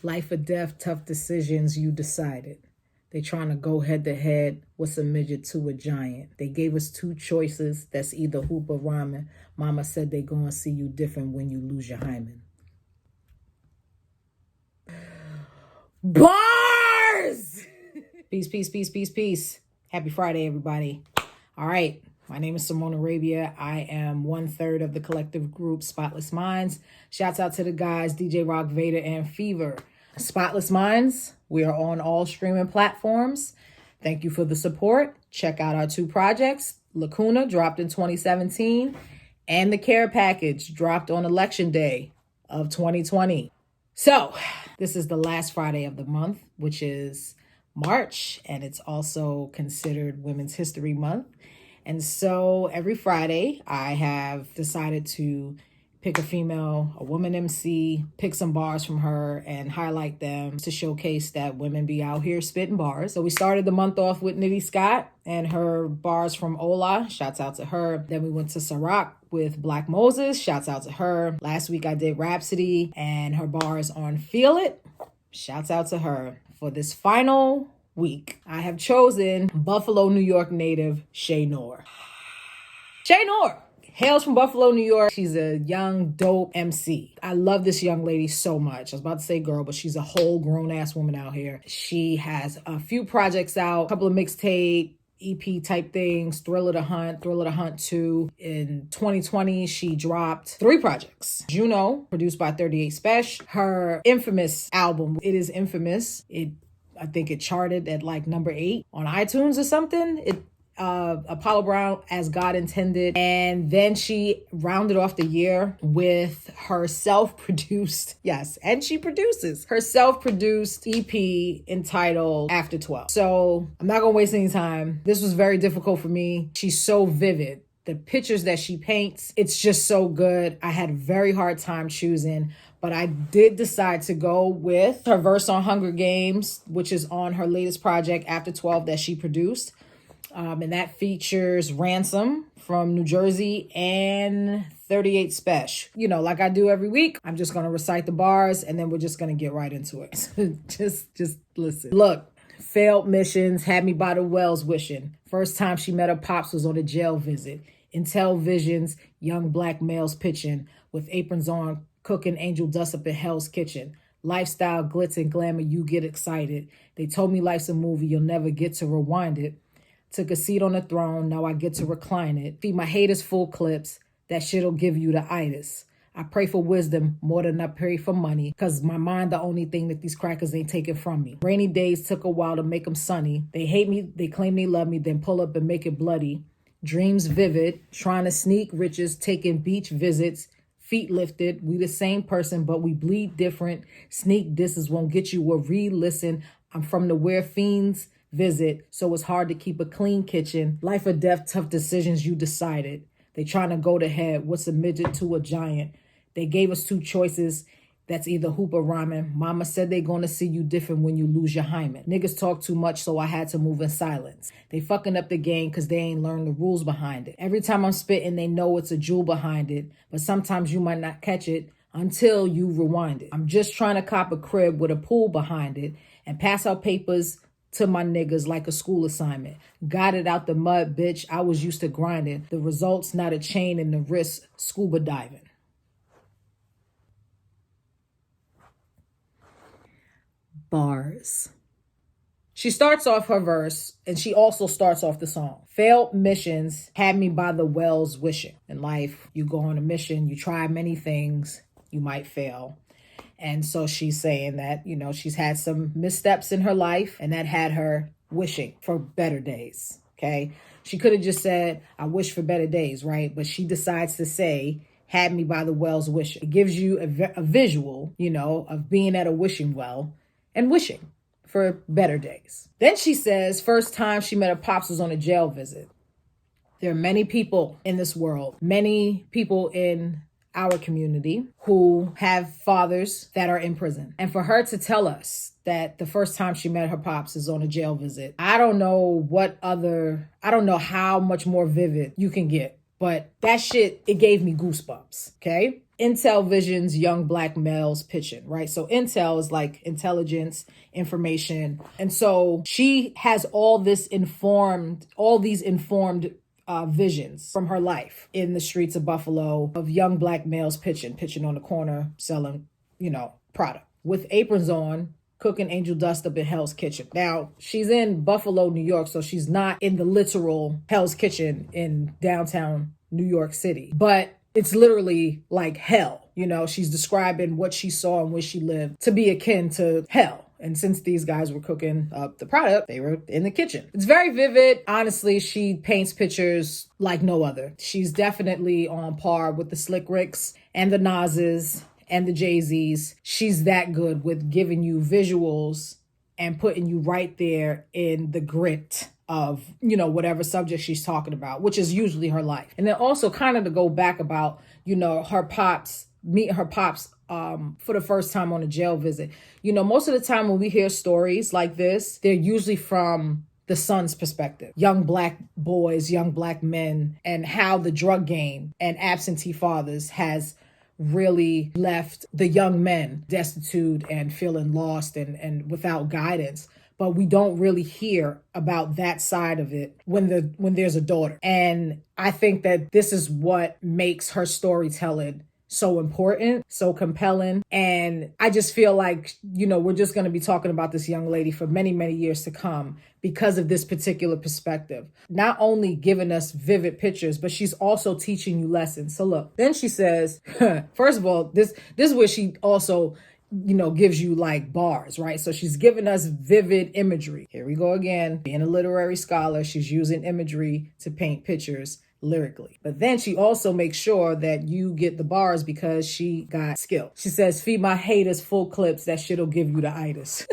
Life or death, tough decisions, you decided. They trying to go head to head. What's a midget to a giant? They gave us two choices. That's either hoop or ramen. Mama said they gonna see you different when you lose your hymen. Bars! Peace, peace, peace, peace, peace. Happy Friday, everybody. All right. My name is Simone Arabia. I am 1/3 of the collective group Spotless Minds. Shouts out to the guys, DJ Rock, Vader, and Fever. Spotless Minds, we are on all streaming platforms. Thank you for the support. Check out our two projects. Lacuna dropped in 2017 and the Care Package dropped on Election Day of 2020. So this is the last Friday of the month, which is March, and it's also considered Women's History Month. And so every Friday, I have decided to pick a woman MC, pick some bars from her and highlight them to showcase that women be out here spitting bars. So we started the month off with Nitty Scott and her bars from Ola. Shouts out to her. Then we went to Ciroc with Black Moses. Shouts out to her. Last week I did Rhapsody and her bars on Feel It. Shouts out to her. For this final week, I have chosen Buffalo, New York native Shay Noir. Shay Noir hails from Buffalo, New York. She's a young, dope MC. I love this young lady so much. I was about to say girl, but she's a whole grown-ass woman out here. She has a few projects out, a couple of mixtape, EP type things, Thriller to Hunt 2. In 2020, she dropped 3 projects. Juno, produced by 38 Special. Her infamous album, It Is Infamous. I think it charted at like number 8 on iTunes or something. Apollo Brown, As God Intended. And then she rounded off the year with her self-produced, yes, and she produces her self-produced EP entitled After 12. So I'm not gonna waste any time. This was very difficult for me. She's so vivid. The pictures that she paints, it's just so good. I had a very hard time choosing, but I did decide to go with her verse on Hunger Games, which is on her latest project, After 12, that she produced. And that features Ransom from New Jersey and 38 Special. You know, like I do every week, I'm just going to recite the bars and then we're just going to get right into it. just listen. Look, failed missions had me by the wells wishing. First time she met her pops was on a jail visit. Intel visions, young black males pitching with aprons on, cooking angel dust up in Hell's Kitchen. Lifestyle, glitz, and glamour, you get excited. They told me life's a movie, you'll never get to rewind it. Took a seat on the throne, now I get to recline it. Feed my haters full clips, that shit'll give you the itis. I pray for wisdom more than I pray for money, cause my mind the only thing that these crackers ain't taking from me. Rainy days took a while to make them sunny. They hate me, they claim they love me, then pull up and make it bloody. Dreams vivid, trying to sneak riches, taking beach visits. Feet lifted, we the same person, but we bleed different. Sneak disses won't get you a re-listen. I'm from the where fiends visit, so it's hard to keep a clean kitchen. Life or death, tough decisions, you decided. They trying to go to head. What's a midget to a giant? They gave us two choices. That's either hoop or ramen. Mama said they gonna see you different when you lose your hymen. Niggas talk too much, so I had to move in silence. They fucking up the game cause they ain't learned the rules behind it. Every time I'm spitting, they know it's a jewel behind it, but sometimes you might not catch it until you rewind it. I'm just trying to cop a crib with a pool behind it and pass out papers to my niggas like a school assignment. Got it out the mud, bitch. I was used to grinding. The results, not a chain, and the wrist, scuba diving. Bars. She starts off her verse and she also starts off the song. Failed missions had me by the wells wishing. In life, you go on a mission, you try many things, you might fail. And so she's saying that, you know, she's had some missteps in her life and that had her wishing for better days. Okay. She could have just said, I wish for better days, right? But she decides to say, had me by the wells wishing. It gives you a visual, you know, of being at a wishing well and wishing for better days. Then she says, first time she met her pops was on a jail visit. There are many people in this world, many people in our community who have fathers that are in prison. And for her to tell us that the first time she met her pops is on a jail visit, I don't know how much more vivid you can get but that shit, it gave me goosebumps, okay? Intel Vision's young black males pitching, right? So Intel is like intelligence, information. And so she has all these informed visions from her life in the streets of Buffalo of young black males pitching on the corner, selling, product with aprons on, cooking angel dust up in Hell's Kitchen. Now, she's in Buffalo, New York, so she's not in the literal Hell's Kitchen in downtown New York City, but it's literally like hell. She's describing what she saw and where she lived to be akin to hell. And since these guys were cooking up the product, they were in the kitchen. It's very vivid. Honestly, she paints pictures like no other. She's definitely on par with the Slick Ricks and the Nas's and the Jay-Z's. She's that good with giving you visuals and putting you right there in the grit of, whatever subject she's talking about, which is usually her life. And then also kind of to go back about, her pops, meeting her pops for the first time on a jail visit. Most of the time when we hear stories like this, they're usually from the son's perspective. Young black boys, young black men, and how the drug game and absentee fathers has really left the young men destitute and feeling lost and without guidance. But we don't really hear about that side of it when there's a daughter. And I think that this is what makes her storytelling so important, so compelling. And I just feel like, we're just going to be talking about this young lady for many, many years to come because of this particular perspective. Not only giving us vivid pictures, but she's also teaching you lessons. So look, then she says, first of all, this is where she also gives you like bars, right? So she's giving us vivid imagery. Here we go again. Being a literary scholar, she's using imagery to paint pictures lyrically. But then she also makes sure that you get the bars because she got skill. She says, feed my haters full clips. That shit'll give you the itis.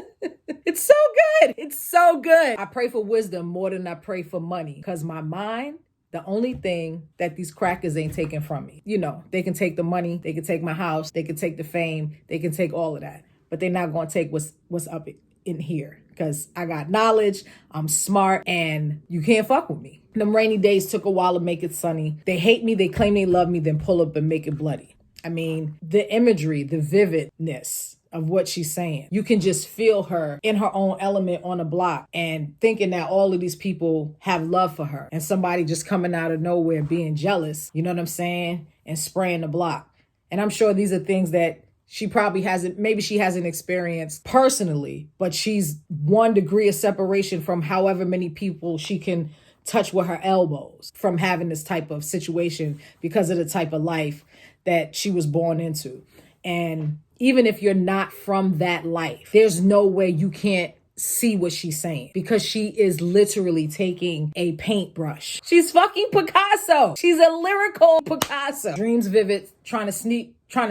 It's so good. It's so good. I pray for wisdom more than I pray for money because my mind, the only thing that these crackers ain't taking from me. They can take the money, they can take my house, they can take the fame, they can take all of that. But they're not going to take what's up in here because I got knowledge, I'm smart, and you can't fuck with me. Them rainy days took a while to make it sunny. They hate me, they claim they love me, then pull up and make it bloody. I mean, the imagery, the vividness of what she's saying. You can just feel her in her own element on a block and thinking that all of these people have love for her and somebody just coming out of nowhere being jealous, you know what I'm saying? And spraying the block. And I'm sure these are things that she probably maybe she hasn't experienced personally, but she's 1 degree of separation from however many people she can touch with her elbows from having this type of situation because of the type of life that she was born into. And even if you're not from that life, there's no way you can't see what she's saying because she is literally taking a paintbrush. She's fucking Picasso. She's a lyrical Picasso. Dreams vivid, trying to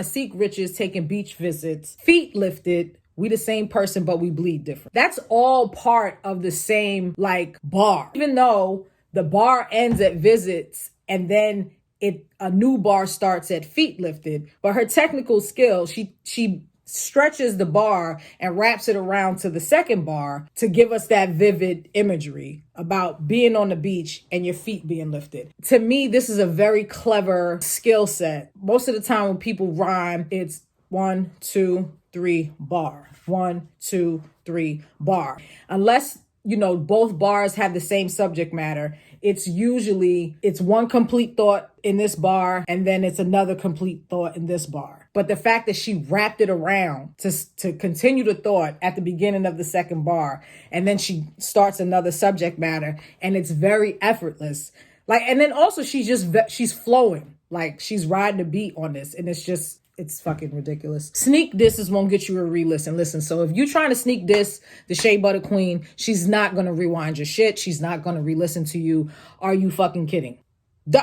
seek riches, taking beach visits, feet lifted. We the same person, but we bleed different. That's all part of the same bar. Even though the bar ends at visits and then a new bar starts at feet lifted, but her technical skill, she stretches the bar and wraps it around to the second bar to give us that vivid imagery about being on the beach and your feet being lifted. To me, this is a very clever skill set. Most of the time when people rhyme, it's 1, 2, 3 bar. 1, 2, 3 bar. Unless, both bars have the same subject matter, it's one complete thought in this bar and then it's another complete thought in this bar. But the fact that she wrapped it around to continue the thought at the beginning of the second bar, and then she starts another subject matter and it's very effortless. And then also she's flowing, she's riding a beat on this, and it's fucking ridiculous. Sneak disses won't get you a re-listen. Listen, so if you're trying to sneak diss the Shea Butter Queen, she's not going to rewind your shit. She's not going to re-listen to you. Are you fucking kidding?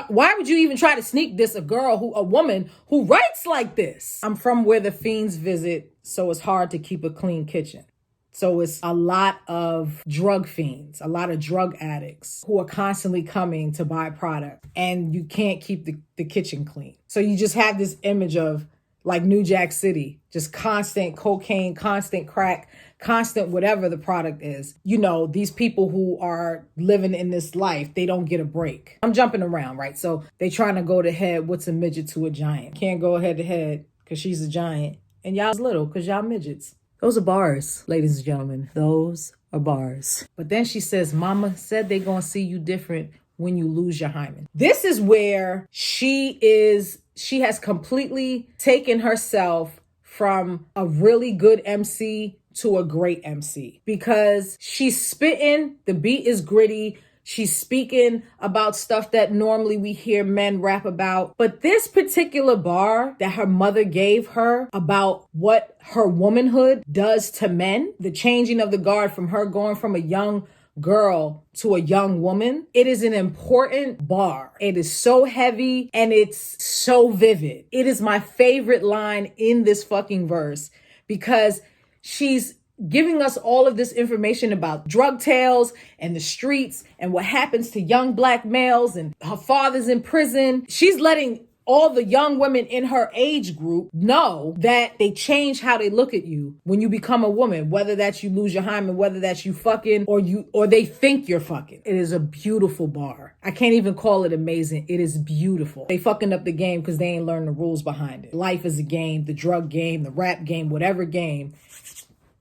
Why would you even try to sneak diss a woman who writes like this? I'm from where the fiends visit, so it's hard to keep a clean kitchen. So it's a lot of drug fiends, a lot of drug addicts who are constantly coming to buy product, and you can't keep the kitchen clean. So you just have this image of like New Jack City, just constant cocaine, constant crack, constant whatever the product is. You know, these people who are living in this life, they don't get a break. I'm jumping around, right? So they trying to go to head, what's a midget to a giant? Can't go head to head because she's a giant and y'all's little because y'all midgets. Those are bars, ladies and gentlemen. Those are bars. But then she says, mama said they gonna see you different when you lose your hymen. This is where she has completely taken herself from a really good MC to a great MC, because she's spitting, the beat is gritty, she's speaking about stuff that normally we hear men rap about. But this particular bar that her mother gave her about what her womanhood does to men, the changing of the guard from her going from a young girl to a young woman, it is an important bar. It is so heavy and it's so vivid. It is my favorite line in this fucking verse, because she's giving us all of this information about drug tales and the streets and what happens to young black males, and her father's in prison. She's letting all the young women in her age group know that they change how they look at you when you become a woman, whether that's you lose your hymen, whether that's you fucking or they think you're fucking. It is a beautiful bar. I can't even call it amazing. It is beautiful. They fucking up the game because they ain't learned the rules behind it. Life is a game, the drug game, the rap game, whatever game,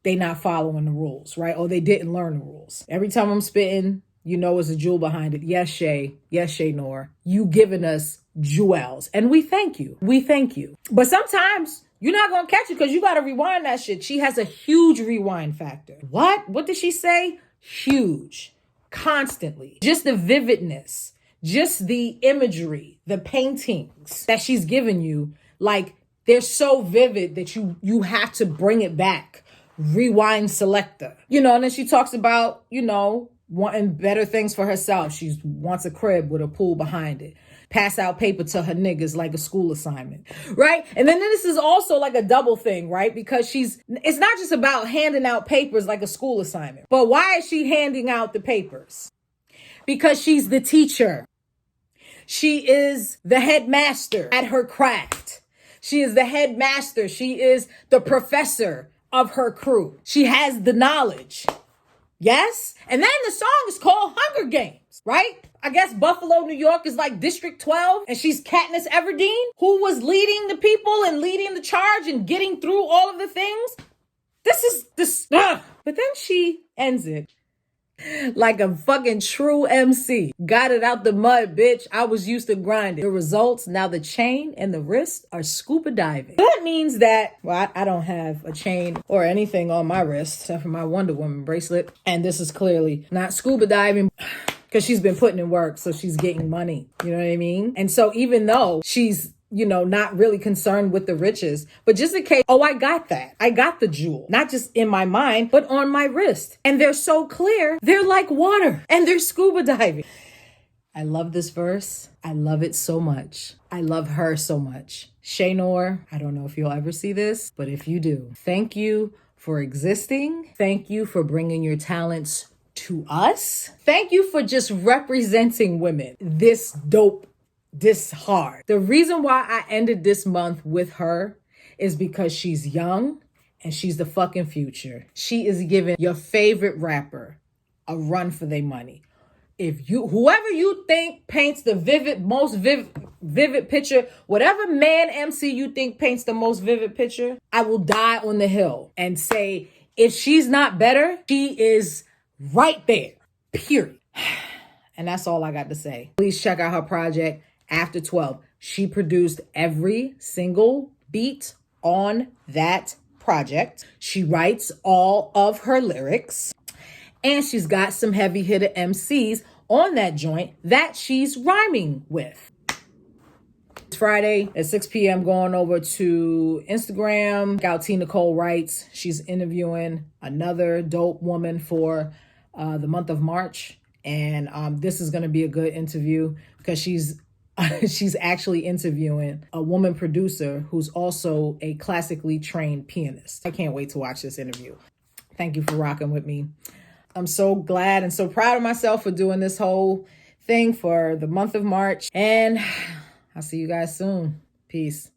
they not following the rules, right? Or they didn't learn the rules. Every time I'm spitting, you know there's a jewel behind it. Yes, Shay. Yes, Shay Noir. You giving us jewels. And we thank you. We thank you. But sometimes you're not going to catch it because you got to rewind that shit. She has a huge rewind factor. What? What did she say? Huge. Constantly. Just the vividness. Just the imagery. The paintings that she's giving you. Like, they're so vivid that you have to bring it back. Rewind selector. You know, and then she talks about, you know, wanting better things for herself. She wants a crib with a pool behind it. Pass out paper to her niggas like a school assignment, right? And then this is also like a double thing, right? Because it's not just about handing out papers like a school assignment. But why is she handing out the papers? Because she's the teacher. She is the headmaster at her craft. She is the headmaster. She is the professor of her crew. She has the knowledge. Yes? And then the song is called Hunger Games, right? I guess Buffalo, New York is like District 12, and she's Katniss Everdeen, who was leading the people and leading the charge and getting through all of the things. But then she ends it like a fucking true MC. Got it out the mud, bitch. I was used to grinding. The results, now the chain and the wrist are scuba diving. That means that, well, I don't have a chain or anything on my wrist except for my Wonder Woman bracelet. And this is clearly not scuba diving because she's been putting in work, so she's getting money. You know what I mean? And so even though she's, you know, not really concerned with the riches, but just in case, oh, I got that. I got the jewel, not just in my mind, but on my wrist. And they're so clear. They're like water and they're scuba diving. I love this verse. I love it so much. I love her so much. Shay Noir, I don't know if you'll ever see this, but if you do, thank you for existing. Thank you for bringing your talents to us. Thank you for just representing women this dope, this hard. The reason why I ended this month with her is because she's young and she's the fucking future. She is giving your favorite rapper a run for their money. Whoever you think paints the most vivid picture, whatever man MC you think paints the most vivid picture, I will die on the hill and say, if she's not better, she is right there, period. And that's all I got to say. Please check out her project, After 12. She produced every single beat on that project. She writes all of her lyrics. And she's got some heavy hitter MCs on that joint that she's rhyming with. It's Friday at 6 p.m. going over to Instagram. Check out T. Nicole Writes. She's interviewing another dope woman for the month of March. And this is going to be a good interview because she's actually interviewing a woman producer who's also a classically trained pianist. I can't wait to watch this interview. Thank you for rocking with me. I'm so glad and so proud of myself for doing this whole thing for the month of March. And I'll see you guys soon. Peace.